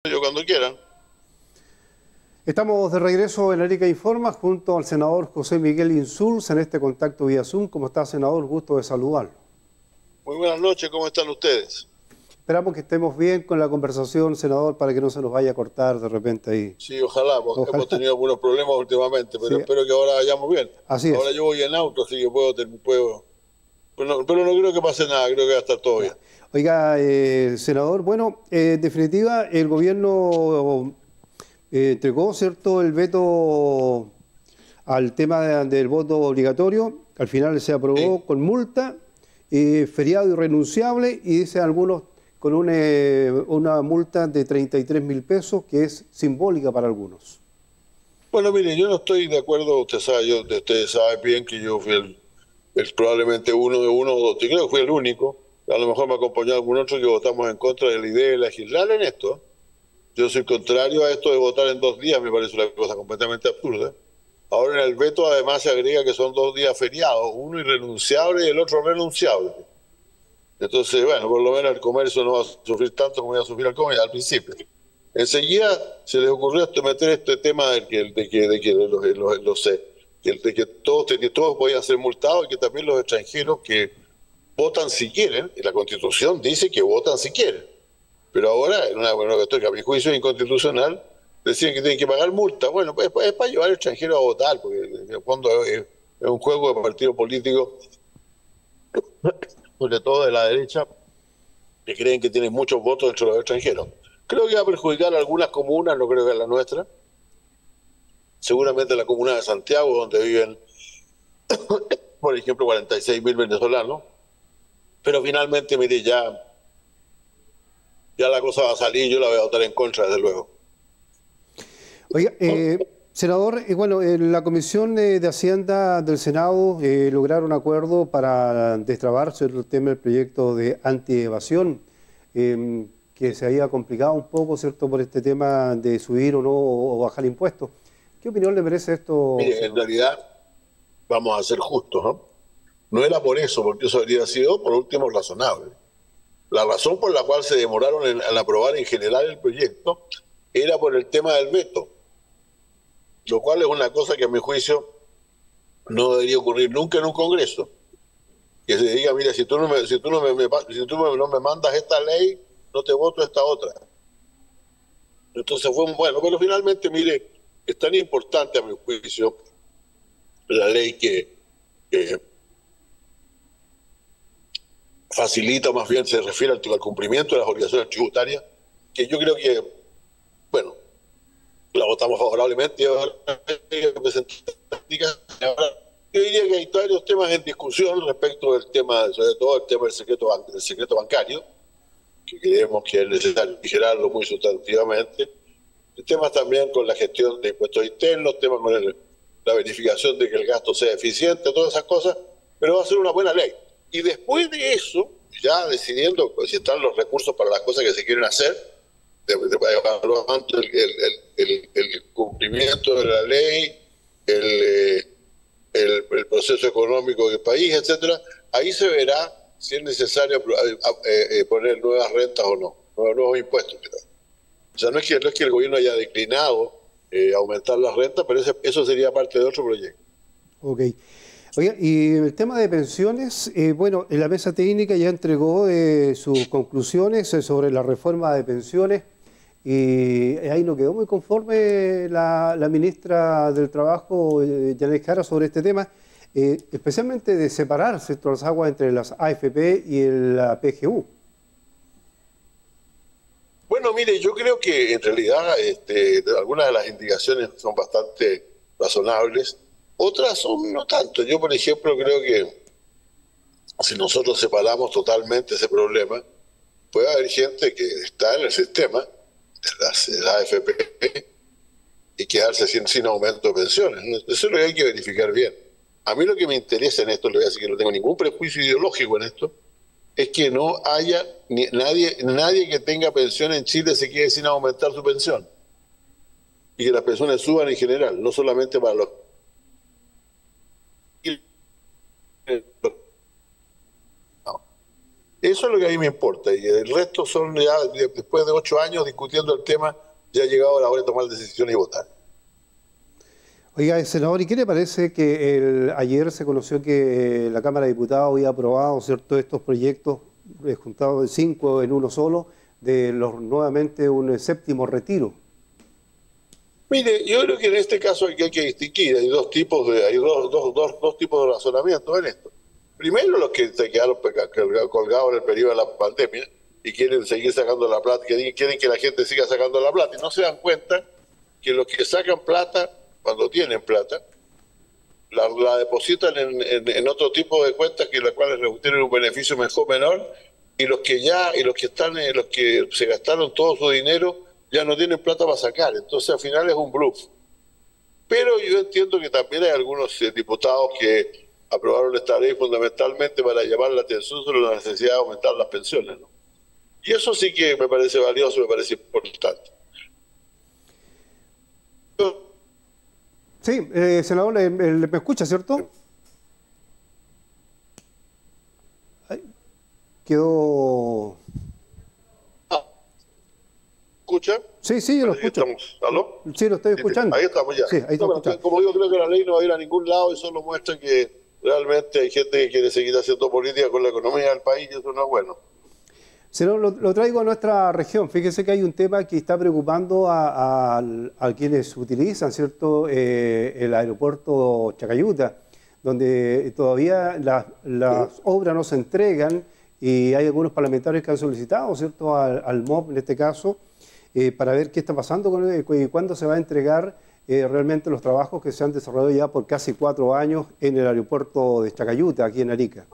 Yo cuando quieran. Estamos de regreso en Arica Informa junto al senador José Miguel Insulza en este contacto vía Zoom. ¿Cómo está, senador? Gusto de saludarlo. Muy buenas noches, ¿cómo están ustedes? Esperamos que estemos bien con la conversación, senador, para que no se nos vaya a cortar de repente ahí. Sí, ojalá, porque Ojalá. hemos tenido algunos problemas últimamente, pero Sí, espero que ahora vayamos bien. así Ahora es. yo voy en auto, así que puedo. Pero no creo que pase nada, creo que va a estar todo bien. Ya. Oiga, senador, bueno, en definitiva, el gobierno entregó, ¿cierto?, el veto al tema del voto obligatorio. Al final se aprobó Sí. con multa, feriado irrenunciable y dicen algunos con una multa de 33.000 pesos que es simbólica para algunos. Bueno, mire, yo no estoy de acuerdo, ustedes saben bien que yo fui probablemente uno de uno o dos, yo creo que fui el único, a lo mejor me acompañó algún otro que votamos en contra de la idea de legislar en esto. Yo soy contrario a esto de votar en 2 días, me parece una cosa completamente absurda. Ahora en el veto además se agrega que son 2 días feriados, uno irrenunciable y el otro renunciable. Entonces, bueno, por lo menos el comercio no va a sufrir tanto como iba a sufrir al principio. Enseguida se les ocurrió meter este tema de que todos podían ser multados y que también los extranjeros que votan si quieren, y la Constitución dice que votan si quieren. Pero ahora, en una cuestión que a mi juicio es inconstitucional, deciden que tienen que pagar multa. Bueno, pues es para llevar al extranjero a votar, porque en el fondo es un juego de partidos políticos, sobre todo de la derecha, que creen que tienen muchos votos entre los extranjeros. Creo que va a perjudicar a algunas comunas, no creo que a la nuestra. Seguramente la comuna de Santiago, donde viven, por ejemplo, 46.000 venezolanos. Pero finalmente, mire, ya la cosa va a salir, yo la voy a votar en contra, desde luego. Oiga, senador, bueno, en la Comisión de Hacienda del Senado lograron acuerdo para destrabar el tema del proyecto de antievasión, que se había complicado un poco, ¿cierto?, por este tema de subir o no o bajar impuestos. ¿Qué opinión le merece esto, Mire, en senador? realidad, vamos a ser justos, ¿no? No era por eso, porque eso habría sido, por último, razonable. La razón por la cual se demoraron en aprobar en general el proyecto era por el tema del veto, lo cual es una cosa que a mi juicio no debería ocurrir nunca en un Congreso. Que se diga, mira, si tú no me mandas esta ley, no te voto esta otra. Entonces fue bueno, pero finalmente, mire, es tan importante a mi juicio la ley que facilita, más bien se refiere al cumplimiento de las obligaciones tributarias, que yo creo que, bueno, la votamos favorablemente. Ahora, yo diría que hay varios temas en discusión respecto del tema, sobre todo el tema del secreto bancario, que creemos que es necesario vigilarlo muy sustantivamente. Temas también con la gestión de impuestos internos, temas con la verificación de que el gasto sea eficiente, todas esas cosas, pero va a ser una buena ley. Y después de eso, ya decidiendo si están los recursos para las cosas que se quieren hacer, evaluando el cumplimiento de la ley, el proceso económico del país, etcétera, ahí se verá si es necesario poner nuevas rentas o no, nuevos impuestos. O sea, no es que el gobierno haya declinado aumentar las rentas, pero eso sería parte de otro proyecto. Ok. Oiga, y el tema de pensiones, bueno, la mesa técnica ya entregó sus conclusiones sobre la reforma de pensiones y ahí no quedó muy conforme la ministra del Trabajo, Janet Jara, sobre este tema, especialmente de separar, ¿cierto?, las aguas entre las AFP y la PGU. Bueno, mire, yo creo que en realidad algunas de las indicaciones son bastante razonables, otras son no tanto. Yo, por ejemplo, creo que si nosotros separamos totalmente ese problema, puede haber gente que está en el sistema de las AFP y quedarse sin aumento de pensiones. Eso es lo que hay que verificar bien. A mí lo que me interesa en esto, le voy a decir que no tengo ningún prejuicio ideológico en esto, es que no haya nadie que tenga pensión en Chile se quede sin aumentar su pensión. Y que las pensiones suban en general, no solamente para los... Eso es lo que a mí me importa. Y el resto son ya, después de 8 años discutiendo el tema, ya ha llegado la hora de tomar decisiones y votar. Oiga, senador, ¿y qué le parece que ayer se conoció que la Cámara de Diputados había aprobado, ¿cierto?, estos proyectos juntados de 5 en uno solo, de nuevamente un séptimo retiro? Mire, yo creo que en este caso hay que distinguir, hay dos tipos de razonamientos en esto. Primero, los que se quedaron colgados en el periodo de la pandemia y quieren seguir sacando la plata, que quieren que la gente siga sacando la plata y no se dan cuenta que los que sacan plata, cuando tienen plata, la depositan en otro tipo de cuentas que las cuales tienen un beneficio mejor menor, y los que se gastaron todo su dinero ya no tienen plata para sacar. Entonces al final es un bluff. Pero yo entiendo que también hay algunos diputados que aprobaron esta ley fundamentalmente para llamar la atención sobre la necesidad de aumentar las pensiones, ¿no? Y eso sí que me parece valioso, me parece importante. Sí, senador, me escucha, ¿cierto? Ay, quedó... ¿Escucha? Sí, sí, yo lo escucho. ¿Aló? Sí, lo estoy escuchando. Ahí estamos ya. Sí, ahí está escuchando. Como digo, creo que la ley no va a ir a ningún lado y solo muestra que realmente hay gente que quiere seguir haciendo política con la economía del país y eso no es bueno. Senador, lo traigo a nuestra región. Fíjese que hay un tema que está preocupando a quienes utilizan, ¿cierto?, el aeropuerto Chacayuta, donde todavía las obras no se entregan y hay algunos parlamentarios que han solicitado, ¿cierto?, al MOP en este caso, para ver qué está pasando con él y cuándo se va a entregar realmente los trabajos que se han desarrollado ya por casi 4 años en el aeropuerto de Chacayuta, aquí en Arica.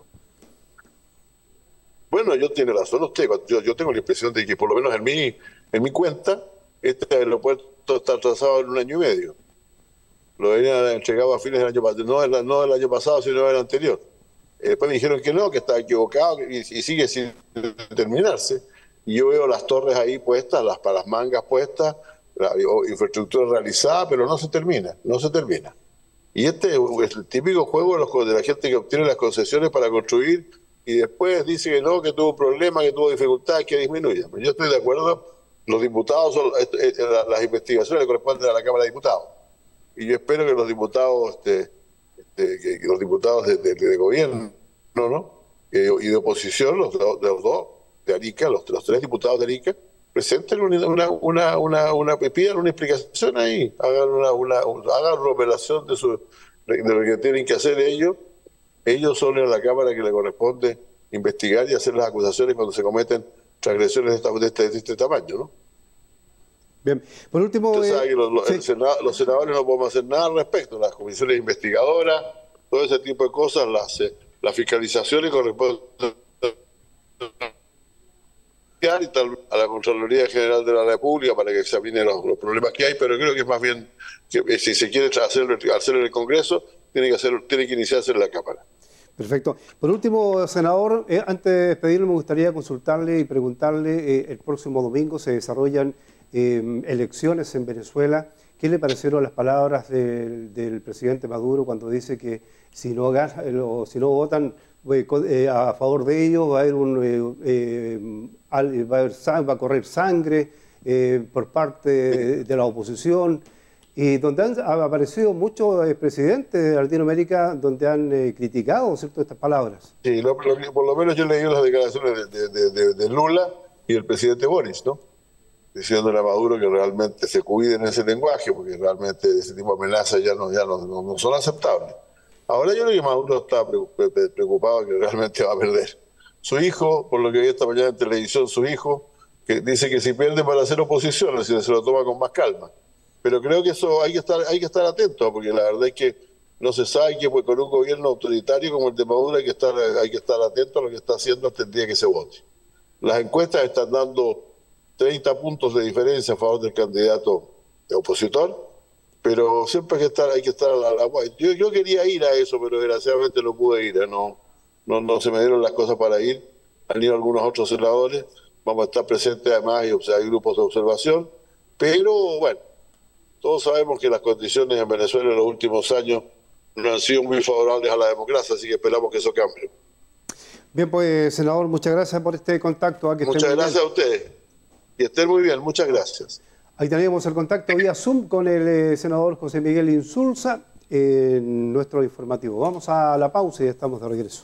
Bueno, tiene razón usted. Yo tengo la impresión de que por lo menos en mi cuenta, este aeropuerto está atrasado en 1 año y medio. Lo habían entregado a fines del año pasado, no del año pasado, sino del anterior. Después me dijeron que no, que estaba equivocado y sigue sin terminarse. Y yo veo las torres ahí puestas, para las mangas puestas, la infraestructura realizada, pero no se termina. Y este es el típico juego de la gente que obtiene las concesiones para construir y después dice que no, que tuvo problemas, que tuvo dificultades, que disminuya. Yo estoy de acuerdo, los diputados, las investigaciones le corresponden a la Cámara de Diputados. Y yo espero que los diputados, que los diputados de gobierno, ¿no? Y de oposición, los dos, de Arica, los 3 diputados de Arica, presenten pidan una explicación ahí, hagan una revelación de lo que tienen que hacer ellos. Ellos son en la Cámara que le corresponde investigar y hacer las acusaciones cuando se cometen transgresiones de este tamaño, ¿no? Bien, por último... Usted sabe que los senadores no podemos hacer nada al respecto. Las comisiones investigadoras, todo ese tipo de cosas, las fiscalizaciones corresponden a la Contraloría General de la República para que examine los problemas que hay, pero creo que es más bien que si se quiere hacerlo en el Congreso, tiene que iniciarse en la Cámara. Perfecto. Por último, senador, antes de despedirlo, me gustaría consultarle y preguntarle, el próximo domingo se desarrollan elecciones en Venezuela. ¿Qué le parecieron las palabras del presidente Maduro cuando dice que si no votan a favor de ellos va a correr sangre por parte de la oposición? Y donde han aparecido muchos presidentes de Latinoamérica donde han criticado, ¿cierto?, estas palabras. Sí, por lo menos yo leí las declaraciones de Lula y el presidente Boris, ¿no? Diciéndole a Maduro que realmente se cuide en ese lenguaje, porque realmente ese tipo de amenazas ya no son aceptables. Ahora yo creo que Maduro está preocupado que realmente va a perder. Su hijo, por lo que vi esta mañana en televisión, su hijo, que dice que si pierde para hacer oposición, si se lo toma con más calma. Pero creo que eso hay que estar atento, porque la verdad es que no se sabe que pues, con un gobierno autoritario como el de Maduro hay que estar atento a lo que está haciendo hasta el día que se vote. Las encuestas están dando 30 puntos de diferencia a favor del candidato opositor, pero siempre hay que estar a la. Yo quería ir a eso, pero desgraciadamente no pude ir, no se me dieron las cosas para ir. Han ido algunos otros senadores, vamos a estar presentes además, hay grupos de observación, pero bueno, todos sabemos que las condiciones en Venezuela en los últimos años no han sido muy favorables a la democracia, así que esperamos que eso cambie. Bien, pues, senador, muchas gracias por este contacto. Muchas gracias a ustedes. Que estén muy bien, muchas gracias. Ahí teníamos el contacto vía Zoom con el senador José Miguel Insulza en nuestro informativo. Vamos a la pausa y estamos de regreso.